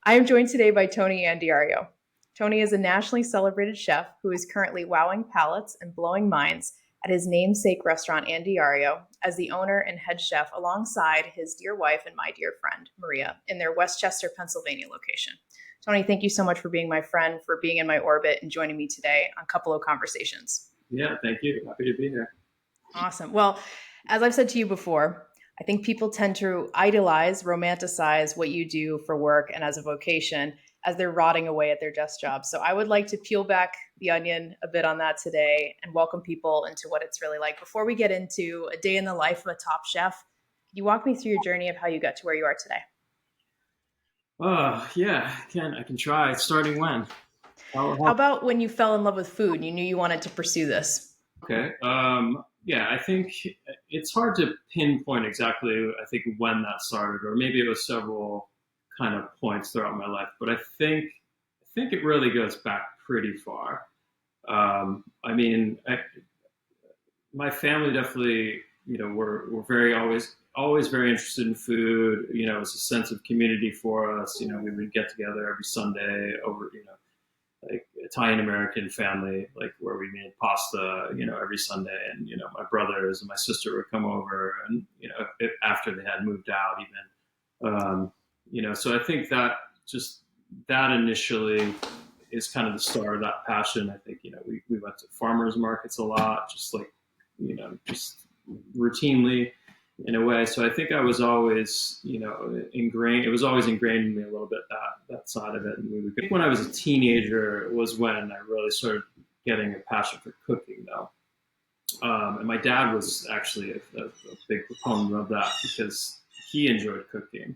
I am joined today by Tony Andiario. Tony is a nationally celebrated chef who is currently wowing palates and blowing minds at his namesake restaurant Andiario as the owner and head chef alongside his dear wife and my dear friend, Maria, in their Westchester, Pennsylvania location. Tony, thank you so much for being my friend, for being in my orbit and joining me today on Cupalo Conversations. Yeah, thank you. Happy to be here. Awesome. Well, as I've said to you before, I think people tend to idolize, romanticize what you do for work and as a vocation as they're rotting away at their desk jobs. So I would like to peel back the onion a bit on that today and welcome people into what it's really like. Before we get into a day in the life of a top chef, can you walk me through your journey of how you got to where you are today? Yeah, I can try. Starting when? How about when you fell in love with food and you knew you wanted to pursue this? Okay. Yeah, I think it's hard to pinpoint exactly, I think, when that started, or maybe it was several kind of points throughout my life, but I think it really goes back pretty far. I mean, my family definitely, we're very always very interested in food. It's a sense of community for us. We would get together every Sunday over, like Italian American family, like where we made pasta, every Sunday, and my brothers and my sister would come over, and after they had moved out, so I think that just that initially is kind of the start of that passion. I think we went to farmers markets a lot, just like just routinely in a way. So I think I was always, ingrained. It was always ingrained in me a little bit, that side of it. And I think when I was a teenager was when I really started getting a passion for cooking, though. And my dad was actually a big proponent of that because he enjoyed cooking.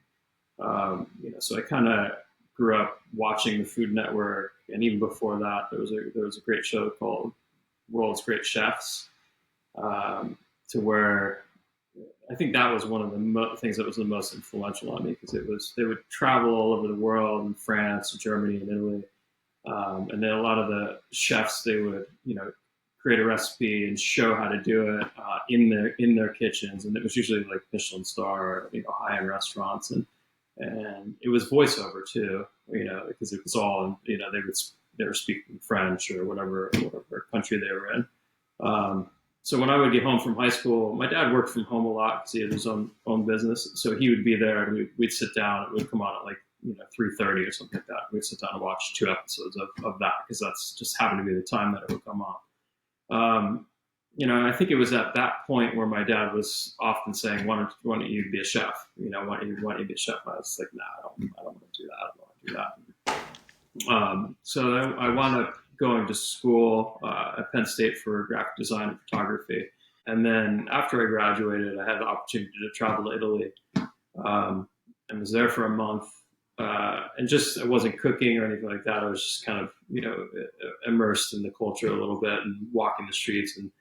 So I kind of grew up watching the Food Network, and even before that, there was a great show called World's Great Chefs, to where I think that was one of the things that was the most influential on me, because they would travel all over the world, in France, Germany, and Italy, and then a lot of the chefs, they would create a recipe and show how to do it in their kitchens, and it was usually like Michelin star, high end restaurants, and it was voiceover too, because it was all they were speaking French or whatever country they were in. So when I would get home from high school, my dad worked from home a lot because he had his own business. So he would be there, and we'd sit down. It would come on at like 3:30 or something like that. We'd sit down and watch 2 episodes of that, because that's just happened to be the time that it would come on. I think it was at that point where my dad was often saying, "Why don't you be a chef? Why don't you be a chef?" And I was like, "Nah, I don't want to do that. I don't want to do that." So I wound up going to school at Penn State for graphic design and photography. And then after I graduated, I had the opportunity to travel to Italy, and was there for a month. And just, I wasn't cooking or anything like that. I was just kind of, immersed in the culture a little bit, and walking the streets, and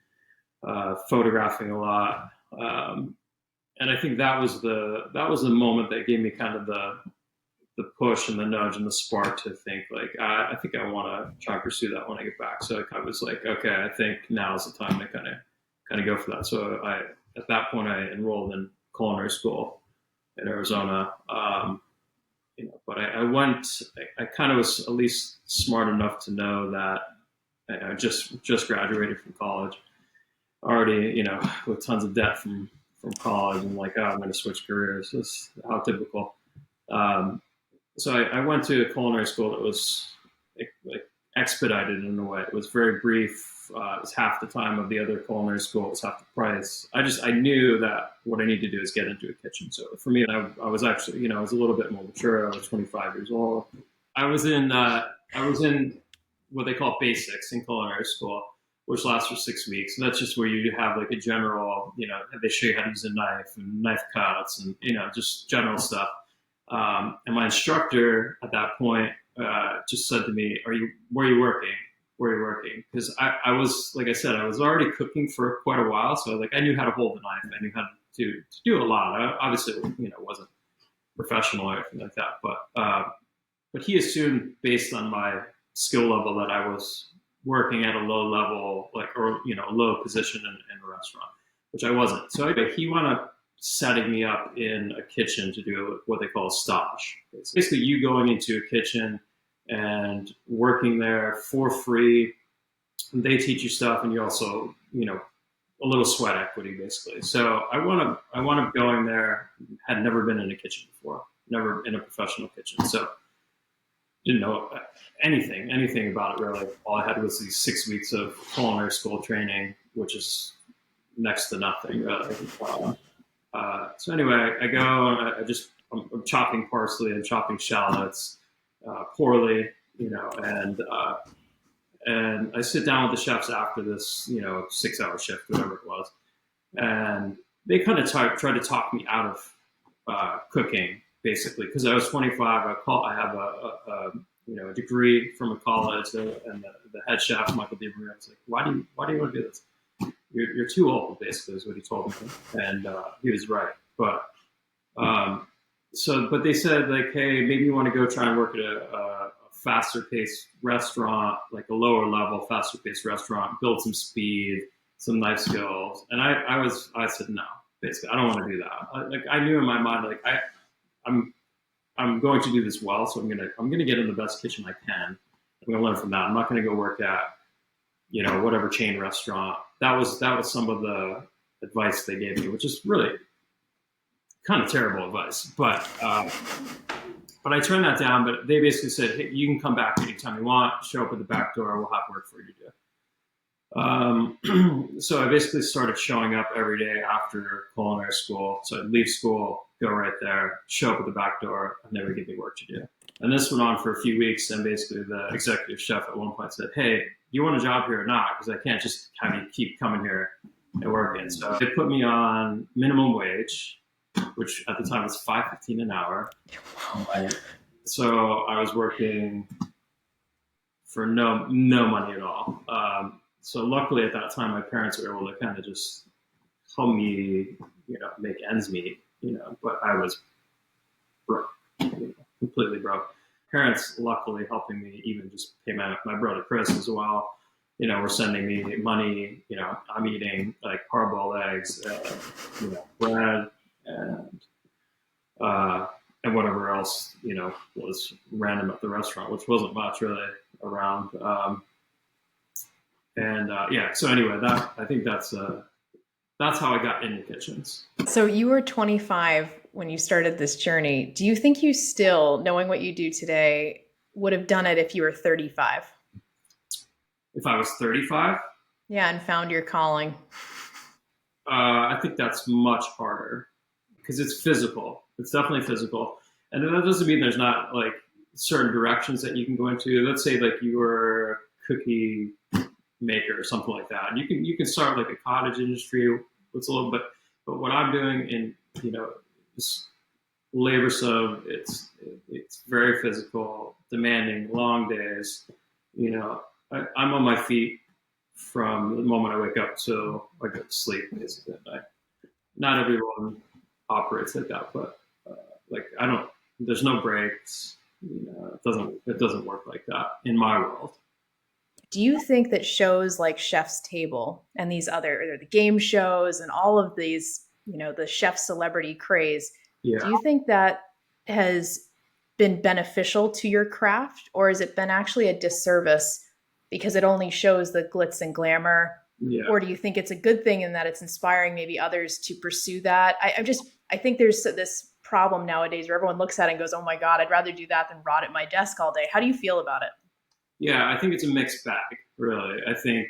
photographing a lot. And I think that was the moment that gave me kind of the push and the nudge and the spark to think like, I think I want to try and pursue that when I get back. So I was like, okay, I think now's the time to kind of go for that. So at that point I enrolled in culinary school in Arizona. But I kind of was at least smart enough to know that I just graduated from college already, with tons of debt from college, and like, oh, I'm going to switch careers. That's how typical. So I went to a culinary school that was like expedited in a way. It was very brief. It was half the time of the other culinary school. It was half the price. I knew that what I need to do is get into a kitchen. So for me, I was actually, I was a little bit more mature. I was 25 years old. I was in what they call basics in culinary school, which lasts for 6 weeks. And that's just where you have like a general, they show you how to use a knife and knife cuts and, just general stuff. And my instructor at that point just said to me, where are you working? Where are you working? Because I was, like I said, I was already cooking for quite a while. So like, I knew how to hold the knife. I knew how to do a lot. Obviously, wasn't professional or anything like that. But he assumed, based on my skill level, that I was working at a low level, a low position in a restaurant, which I wasn't. So anyway, setting me up in a kitchen to do what they call a stage. It's basically you going into a kitchen and working there for free. They teach you stuff, and you also, a little sweat equity, basically. So I wound up going there. Had never been in a kitchen before, never in a professional kitchen, so didn't know anything about it really. All I had was these 6 weeks of culinary school training, which is next to nothing really. So anyway, I go. I'm chopping parsley and chopping shallots poorly, and I sit down with the chefs after this, 6-hour shift, whatever it was, and they kind of try to talk me out of cooking, basically, because I was 25. I have a degree from a college, and the head chef, Michael DeBrio, was like, "Why do you want to do this? You're too old," basically, is what he told me, and he was right. But but they said, like, hey, maybe you want to go try and work at a faster paced restaurant, like a lower level, faster paced restaurant, build some speed, some knife skills. And I said, no, basically, I don't want to do that. I knew in my mind, like, I'm going to do this well. So I'm going to get in the best kitchen I can. I'm going to learn from that. I'm not going to go work at, whatever chain restaurant. That was some of the advice they gave me, which is really kind of terrible advice. But I turned that down. But they basically said, hey, you can come back anytime you want. Show up at the back door. We'll have work for you to do. So I basically started showing up every day after culinary school. So I'd leave school, go right there, show up at the back door, and they would give me work to do. And this went on for a few weeks. And basically the executive chef at one point said, hey, do you want a job here or not? Because I can't just kind of keep coming here and working. So they put me on minimum wage, which at the time was $5.15 an hour. So I was working for no money at all. So luckily at that time, my parents were able to kind of just help me, make ends meet, but I was broke, completely broke. Parents luckily helping me even just pay my brother Chris as well. Were sending me money. I'm eating like hard-boiled eggs, bread, and whatever else, was random at the restaurant, which wasn't much really around. So anyway, I think that's how I got into kitchens. So you were 25 when you started this journey. Do you think you still, knowing what you do today, would have done it if you were 35? If I was 35? Yeah, and found your calling. I think that's much harder because it's physical. It's definitely physical. And that doesn't mean there's not like certain directions that you can go into. Let's say like you were a cookie maker or something like that. And you can start like a cottage industry. It's a little bit, but what I'm doing in, this labor sub, it's very physical, demanding, long days. I'm on my feet from the moment I wake up till I go to sleep, basically at night. Not everyone operates like that, but there's no breaks. It doesn't work like that in my world. Do you think that shows like Chef's Table and these other, the game shows and all of these, the chef celebrity craze, Yeah. Do you think that has been beneficial to your craft, or has it been actually a disservice because it only shows the glitz and glamour? Yeah. Or do you think it's a good thing in that it's inspiring maybe others to pursue that? I think there's this problem nowadays where everyone looks at it and goes, oh my God, I'd rather do that than rot at my desk all day. How do you feel about it? Yeah, I think it's a mixed bag, really. I think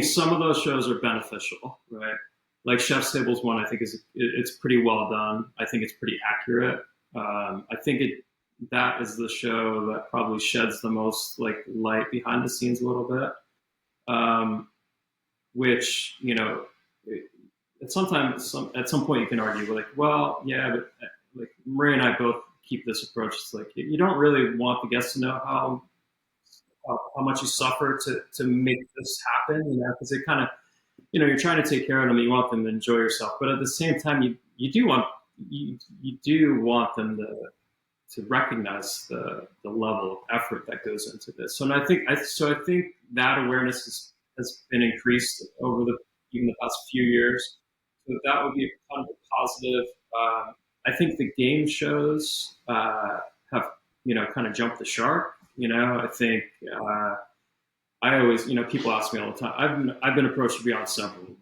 some of those shows are beneficial, right? Like Chef's Table's one, I think it's pretty well done. I think it's pretty accurate. I think that is the show that probably sheds the most like light behind the scenes a little bit. Which, at some point you can argue, like, well, yeah, but like Maria and I both keep this approach. It's like you don't really want the guests to know how much you suffer to make this happen, because it kind of, you're trying to take care of them. You want them to enjoy yourself, but at the same time, you do want them to recognize the level of effort that goes into this. So, and I think that awareness has been increased over even the past few years. So that would be kind of a positive. I think the game shows have, kind of jumped the shark. I think I always, people ask me all the time. I've been approached to be on several of them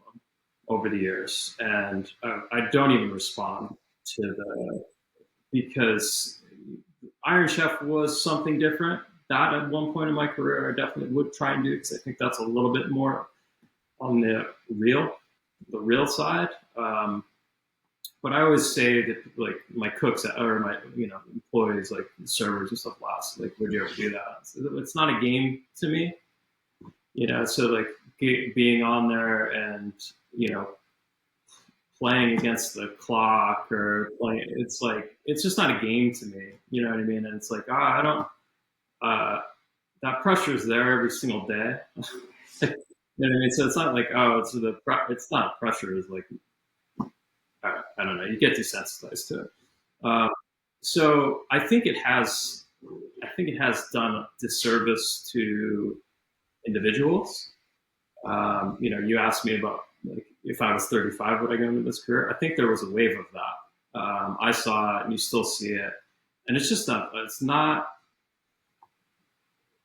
over the years, and I don't even respond to the because Iron Chef was something different. That at one point in my career, I definitely would try and do because I think that's a little bit more on the real side. But I always say that like my cooks or my employees, like servers and stuff, last like, would you ever do that? So it's not a game to me, So like being on there and playing against the clock or playing, it's just not a game to me. You know what I mean? And it's like I don't. That pressure is there every single day. You know what I mean? So it's not like it's not pressure. It's like I don't know. You get desensitized to it. So I think it has. I think it has done a disservice to individuals. You asked me about like if I was 35, would I go into this career? I think there was a wave of that. I saw it, and you still see it, and it's just not. It's not.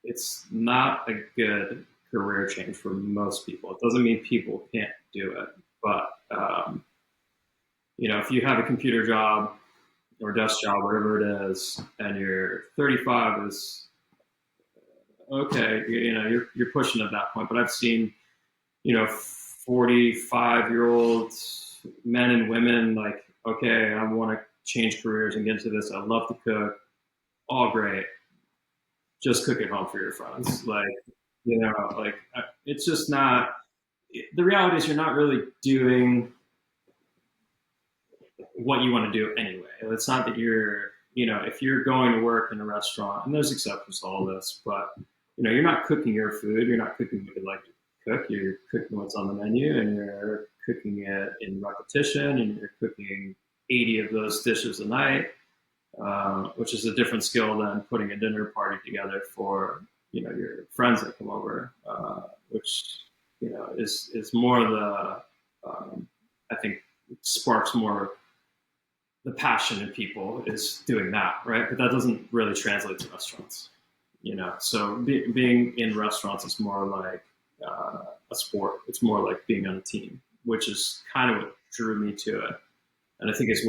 It's not a good career change for most people. It doesn't mean people can't do it, but if you have a computer job or desk job, whatever it is, and you're 35, is okay. You're pushing at that point. But I've seen 45-year-old men and women like, okay, I want to change careers and get into this. I love to cook. All great. Just cook at home for your friends. It's just not. The reality is, you're not really doing what you want to do anyway. It's not that if you're going to work in a restaurant, and there's exceptions to all this, but you're not cooking your food. You're not cooking what you like to cook. You're cooking what's on the menu, and you're cooking it in repetition, and you're cooking 80 of those dishes a night. Which is a different skill than putting a dinner party together for your friends that come over, which is more the I think sparks more the passion in people is doing that, right? But that doesn't really translate to restaurants, So being in restaurants is more like a sport. It's more like being on a team, which is kind of what drew me to it, and I think it's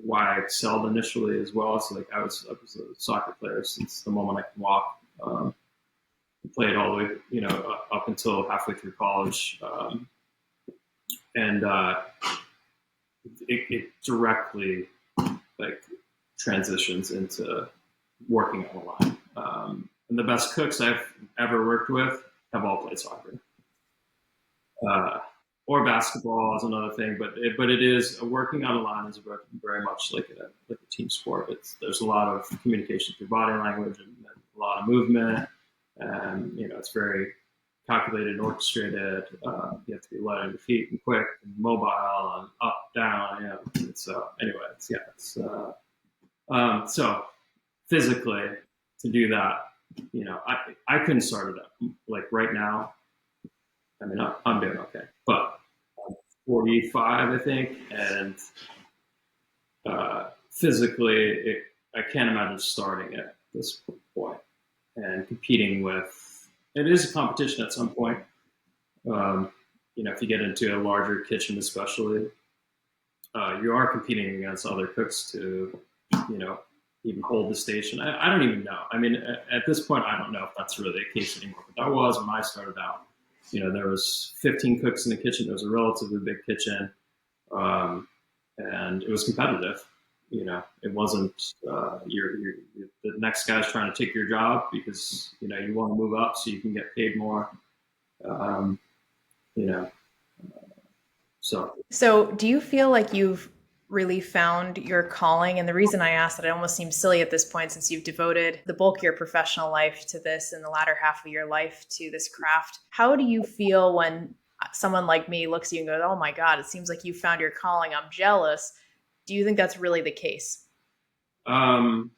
why I excelled initially as well. So like I was a soccer player since the moment I can walk. Played all the way, up until halfway through college, and it directly like transitions into working on the line. And the best cooks I've ever worked with have all played soccer. Or basketball is another thing, but it is working on a line is very much like a team sport. There's a lot of communication through body language and a lot of movement, and it's very calculated and orchestrated. You have to be light on your feet and quick and mobile and up, down. And so anyway, so physically to do that, I couldn't start it up like right now. I mean, I'm doing okay, but I'm 45, I think, and physically, I can't imagine starting at this point and competing with. It is a competition at some point. If you get into a larger kitchen, especially, you are competing against other cooks to, even hold the station. I don't even know. I mean, at this point, I don't know if that's really the case anymore, but that was when I started out. There was 15 cooks in the kitchen. It was a relatively big kitchen, and it was competitive. It wasn't the next guy's trying to take your job because you want to move up so you can get paid more. So do you feel like you've really found your calling? And the reason I asked that, it almost seems silly at this point, since you've devoted the bulk of your professional life to this and the latter half of your life to this craft. How do you feel when someone like me looks at you and goes, oh my God, it seems like you found your calling. I'm jealous. Do you think that's really the case? Do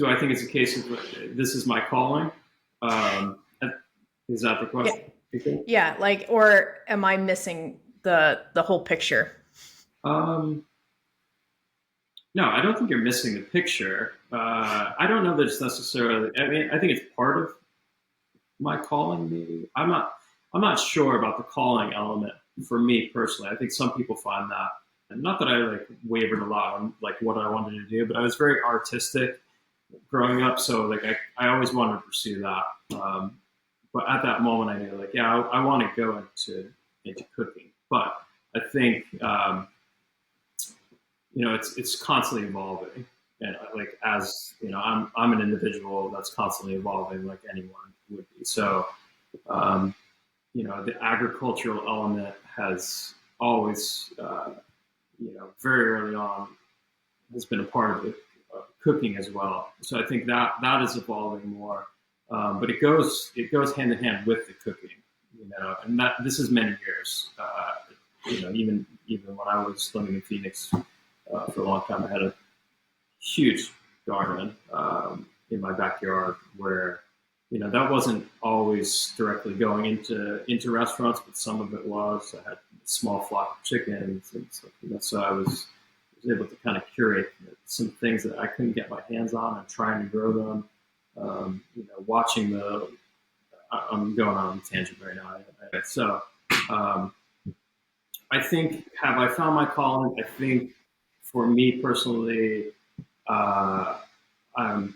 I think it's a case of this is my calling? Is that the question? You think? Yeah, like, or am I missing the whole picture? Um, no, I don't think you're missing the picture. I don't know that it's necessarily. I mean, I think it's part of my calling. Maybe I'm not sure about the calling element for me personally. I think some people find that. And not that I like wavered a lot on like what I wanted to do, but I was very artistic growing up, so like I always wanted to pursue that. But at that moment, I knew like, yeah, I want to go into cooking. But I think it's constantly evolving, and like as you know, I'm an individual that's constantly evolving, like anyone would be. So um, the agricultural element has always, very early on, has been a part of it, cooking as well. So I think that is evolving more, but it goes hand in hand with the cooking, and that this is many years. Even when I was living in Phoenix for a long time, I had a huge garden in my backyard where that wasn't always directly going into restaurants, but some of it was. I had a small flock of chickens and stuff, so I was able to kind of curate some things that I couldn't get my hands on and trying to grow them. Watching I'm going on a tangent right now. So um, I think, have I found my calling? I think for me personally, uh, I'm,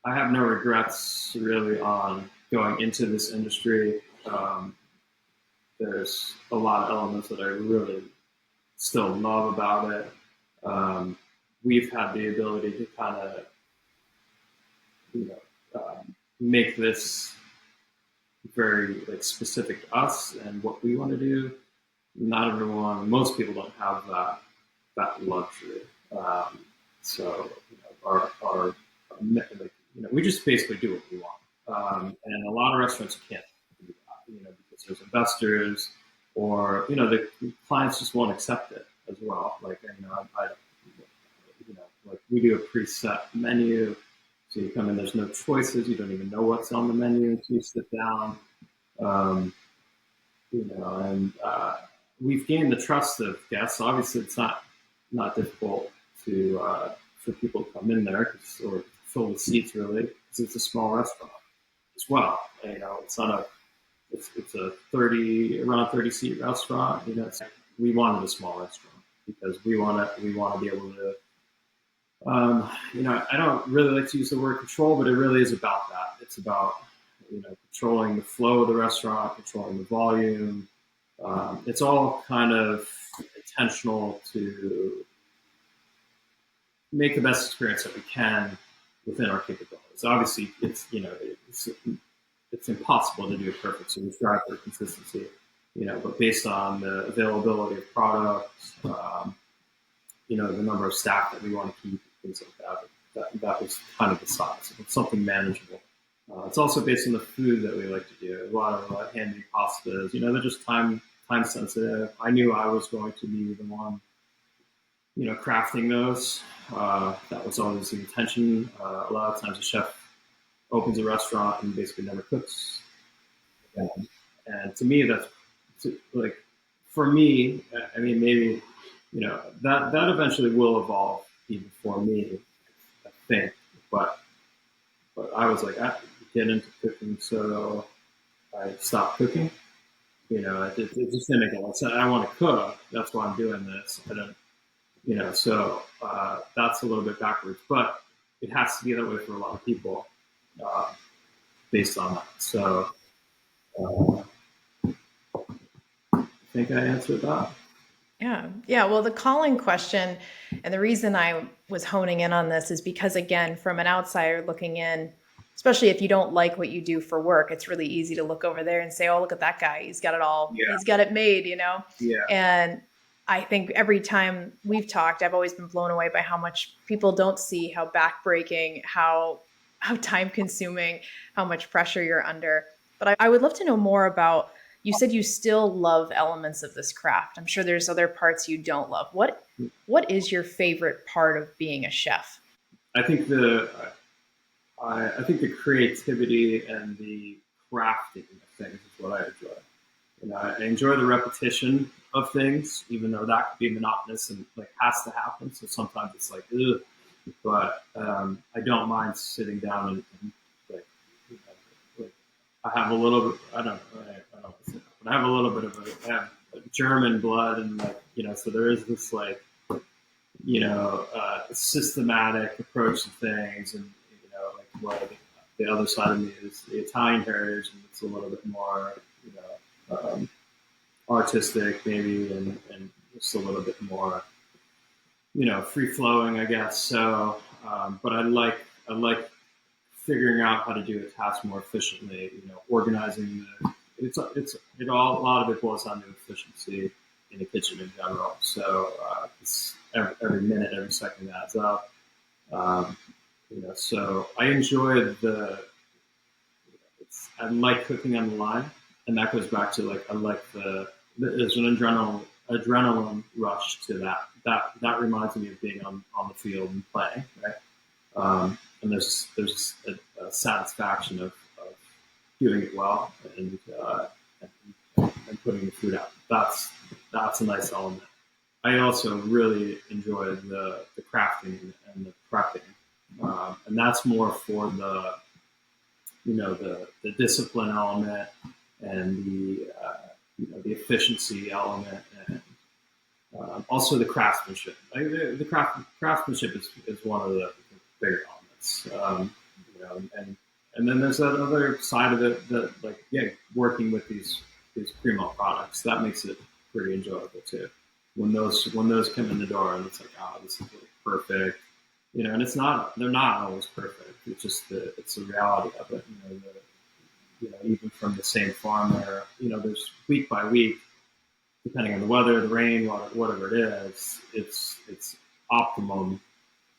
I have no regrets really on going into this industry. There's a lot of elements that I really still love about it. We've had the ability to kind of, you make this very like specific to us and what we want to do. Not everyone, most people don't have that luxury. So our like, we just basically do what we want. And a lot of restaurants can't do that, because there's investors or the clients just won't accept it as well. Like like we do a preset menu, so you come in, there's no choices, you don't even know what's on the menu until you sit down. Um, and we've gained the trust of guests. Obviously, it's not difficult to for people to come in there or fill the seats really because it's a small restaurant as well. It's not it's a 30 seat restaurant. We wanted a small restaurant because we want to be able to. I don't really like to use the word control, but it really is about that. It's about controlling the flow of the restaurant, controlling the volume. It's all kind of intentional to make the best experience that we can within our capabilities. Obviously, it's impossible to do it perfect, so we strive for consistency. But based on the availability of products, the number of staff that we want to keep, things like that was kind of the size. It's something manageable. It's also based on the food that we like to do. A lot of handmade pastas. They're just time sensitive. I knew I was going to be the one, crafting those. That was always the intention. A lot of times, a chef opens a restaurant and basically never cooks. And to me, that's like for me. I mean, maybe that eventually will evolve even for me. I think, but I was like, I get into cooking, so I stopped cooking. It just didn't make a lot of sense. I want to cook. That's why I'm doing this. I don't, so that's a little bit backwards, but it has to be that way for a lot of people uh, based on that. So I think I answered that. Yeah. Yeah. Well, the calling question, and the reason I was honing in on this is because, again, from an outsider looking in, especially if you don't like what you do for work, it's really easy to look over there and say, oh, look at that guy. He's got it all. Yeah, He's got it made. yeah, And I think every time we've talked, I've always been blown away by how much people don't see, how backbreaking, how time consuming, how much pressure you're under. But I would love to know more about, you said you still love elements of this craft. I'm sure there's other parts you don't love. What is your favorite part of being a chef? I think I think the creativity and the crafting of things is what I enjoy. I enjoy the repetition of things, even though that could be monotonous and like has to happen. So sometimes it's like, ugh. But I don't mind sitting down and like, like I have a little bit. I don't know. I don't say that, but I have a little bit of I have German blood, and like so there is this like systematic approach to things, and like what the other side of me is the Italian heritage, and it's a little bit more artistic maybe, and just a little bit more free flowing, I guess. So, but I like figuring out how to do a task more efficiently. Organizing a lot of it boils down to efficiency in the kitchen in general. So it's every minute, every second adds up. So I enjoy I like cooking on the line, and that goes back to like I like there's an adrenaline rush to that. That reminds me of being on the field and playing, right? And there's a satisfaction of doing it well and putting the food out. That's a nice element. I also really enjoy the crafting and the prepping, and that's more for the discipline element and the efficiency element, and also the craftsmanship. Craftsmanship is one of the bigger elements, and then there's that other side of it that working with these primo products that makes it pretty enjoyable too. When those come in the door and it's like, oh, this is really perfect, and they're not always perfect. It's just it's the reality of it. Even from the same farmer, there's week by week, depending on the weather, the rain, whatever it is, it's optimum,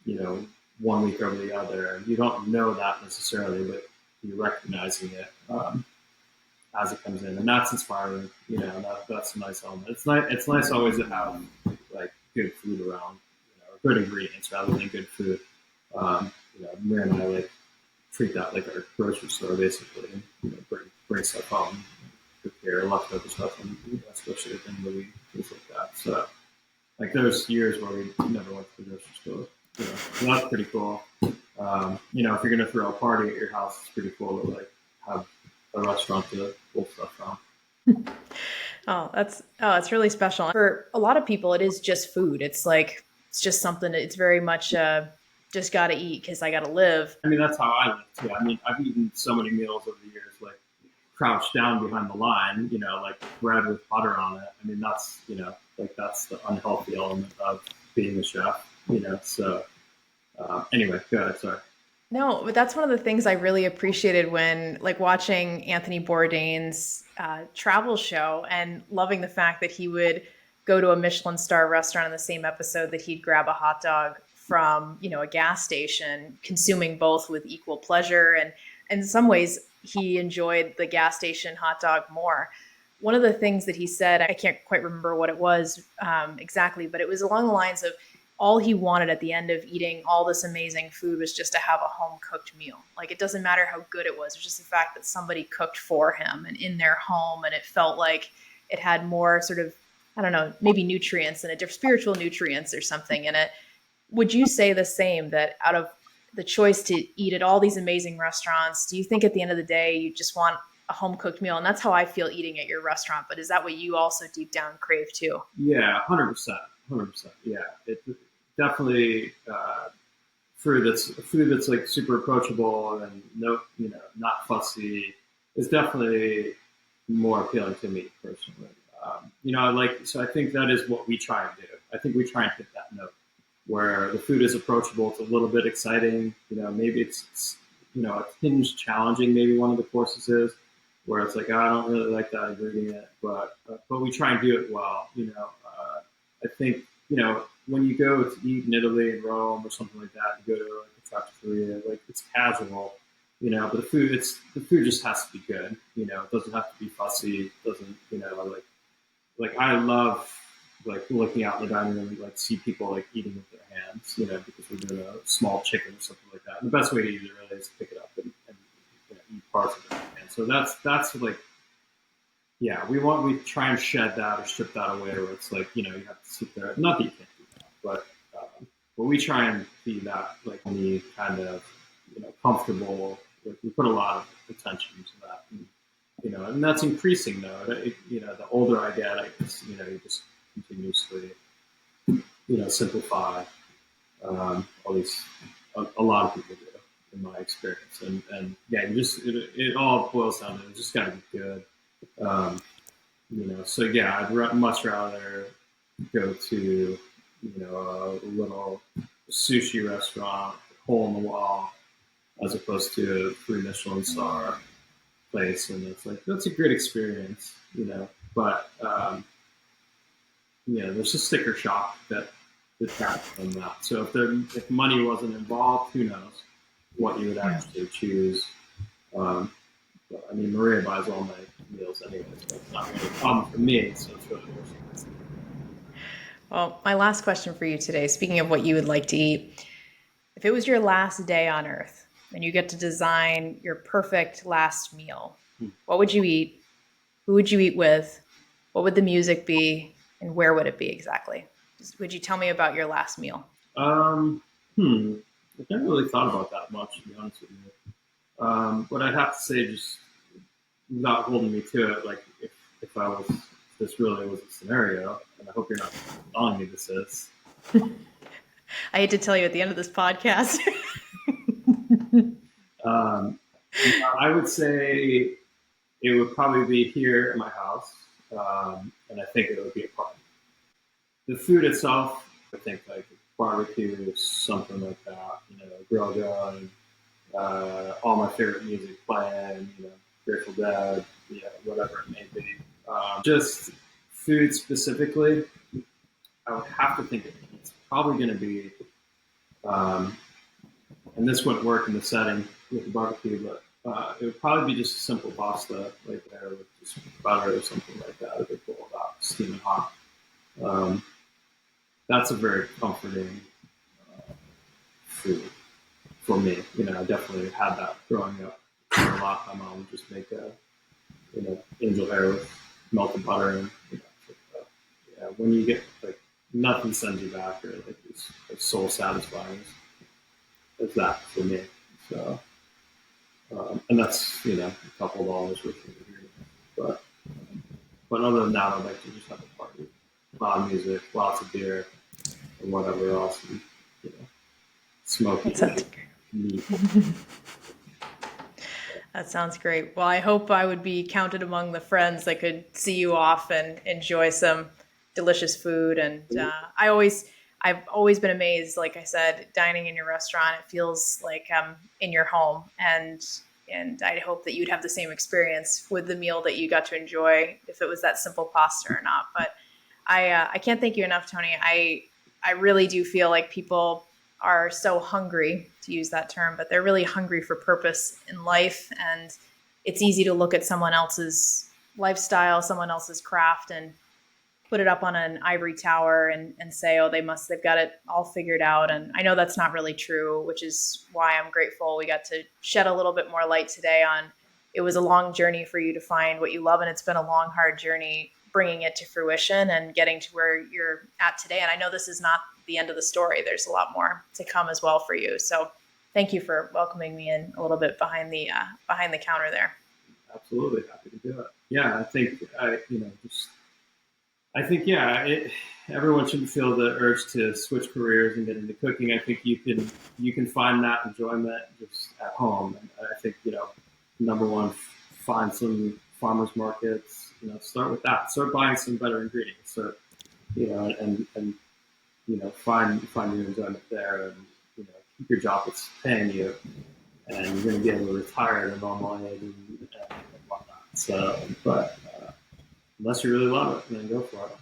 1 week over the other. And you don't know that necessarily, but you're recognizing it as it comes in, and that's inspiring. That's a nice element. It's nice always to have like good food around, or good ingredients rather than good food. Maria and I like treat that like our grocery store basically, and bring stuff home, prepare leftover stuff, and especially at the end of the week, things like that. So like there's years where we never went to the grocery store. So that's pretty cool. If you're gonna throw a party at your house, it's pretty cool to like have a restaurant to pull stuff from. It's really special. For a lot of people, it is just food. It's just something. It's very much just got to eat because I got to live. I mean, that's how I live too. I mean, I've eaten so many meals over the years, like crouched down behind the line, like bread with butter on it. I mean, that's that's the unhealthy element of being a chef. So anyway, go ahead. Sorry. No, but that's one of the things I really appreciated when, like, watching Anthony Bourdain's travel show and loving the fact that he would go to a Michelin star restaurant in the same episode that he'd grab a hot dog from, a gas station, consuming both with equal pleasure. And in some ways, he enjoyed the gas station hot dog more. One of the things that he said, I can't quite remember what it was exactly, but it was along the lines of, all he wanted at the end of eating all this amazing food was just to have a home cooked meal. Like, it doesn't matter how good it was. It's just the fact that somebody cooked for him and in their home. And it felt like it had more sort of, I don't know, maybe nutrients in it, spiritual nutrients or something in it. Would you say the same, that out of the choice to eat at all these amazing restaurants, do you think at the end of the day, you just want a home cooked meal? And that's how I feel eating at your restaurant. But is that what you also deep down crave too? Yeah, 100%. 100%. Yeah. It definitely food that's like super approachable and not fussy is definitely more appealing to me personally. So I think that is what we try and do. I think we try and hit that note where the food is approachable. It's a little bit exciting. Maybe it's a tinge challenging. Maybe one of the courses is where it's like, oh, I don't really like that ingredient, but we try and do it well. I think when you go to eat in Italy and Rome or something like that, you go to like a trattoria, like it's casual, but the food just has to be good. It doesn't have to be fussy. It doesn't, like I love like looking out in the dining room and like see people like eating with their hands, because we're doing a small chicken or something like that. And the best way to eat it really is to pick it up and eat parts of it. And so that's like, yeah, we try and shed that or strip that away where it's like, you have to sit there. Not that you can't do that, but we try and be that like me kind of, comfortable. Like, we put a lot of attention to that, and that's increasing though. The older I get, I guess, you just continuously, simplify. At least a lot of people do, in my experience, and yeah, it all boils down to it just got to be good. So yeah, much rather go to, a little sushi restaurant, hole in the wall, as opposed to a 3 Michelin star place. And it's like, that's a great experience, but, there's a sticker shock that detracts from that. So if money wasn't involved, who knows what you would actually choose. But, I mean, Maria buys all my meals anyway, so it's not really a problem for me. So it's really yours. Well, my last question for you today, speaking of what you would like to eat, if it was your last day on Earth and you get to design your perfect last meal, what would you eat? Who would you eat with? What would the music be? And where would it be exactly? Would you tell me about your last meal? I never really thought about that much, to be honest with you. But I'd have to say, just not holding me to it, like if this really was a scenario, and I hope you're not telling me this is. I hate to tell you at the end of this podcast. I would say it would probably be here at my house, and I think it would be a party. The food itself, I think like barbecue, something like that, grill going, all my favorite music playing, Grateful Dead, whatever it may be. Just food specifically, I would have to think it's probably going to be, and this wouldn't work in the setting with the barbecue, but it would probably be just a simple pasta right there with just butter or something like that, a big bowl of that, steaming hot. That's a very comforting food for me. I definitely had that growing up a lot. My mom would just make angel hair with melted butter, and when you get like nothing sends you back or like it's soul satisfying as that for me. So, and that's a couple dollars worth of ingredients, but other than that, I'd like to just have a party, a lot of music, lots of beer, and whatever else, and, smoky meat. That sounds great. Well, I hope I would be counted among the friends that could see you off and enjoy some delicious food. And I've always been amazed, like I said, dining in your restaurant, it feels like I'm in your home. And I hope that you'd have the same experience with the meal that you got to enjoy, if it was that simple pasta or not. But I can't thank you enough, Tony. I really do feel like people are so hungry, to use that term, but they're really hungry for purpose in life. And it's easy to look at someone else's lifestyle, someone else's craft, and put it up on an ivory tower and say, oh, they've got it all figured out. And I know that's not really true, which is why I'm grateful we got to shed a little bit more light today on, it was a long journey for you to find what you love. And it's been a long, hard journey bringing it to fruition and getting to where you're at today. And I know this is not the end of the story. There's a lot more to come as well for you. So thank you for welcoming me in a little bit behind the counter there. Absolutely. Happy to do it. Yeah. Everyone shouldn't feel the urge to switch careers and get into cooking. I think you can find that enjoyment just at home. And I think, number one, find some farmers markets, start with that, start buying some better ingredients. So, and find your enjoyment there, and, keep your job that's paying you, and you're going to be able to retire at a normal age and whatnot. So, but unless you really love it, then go for it.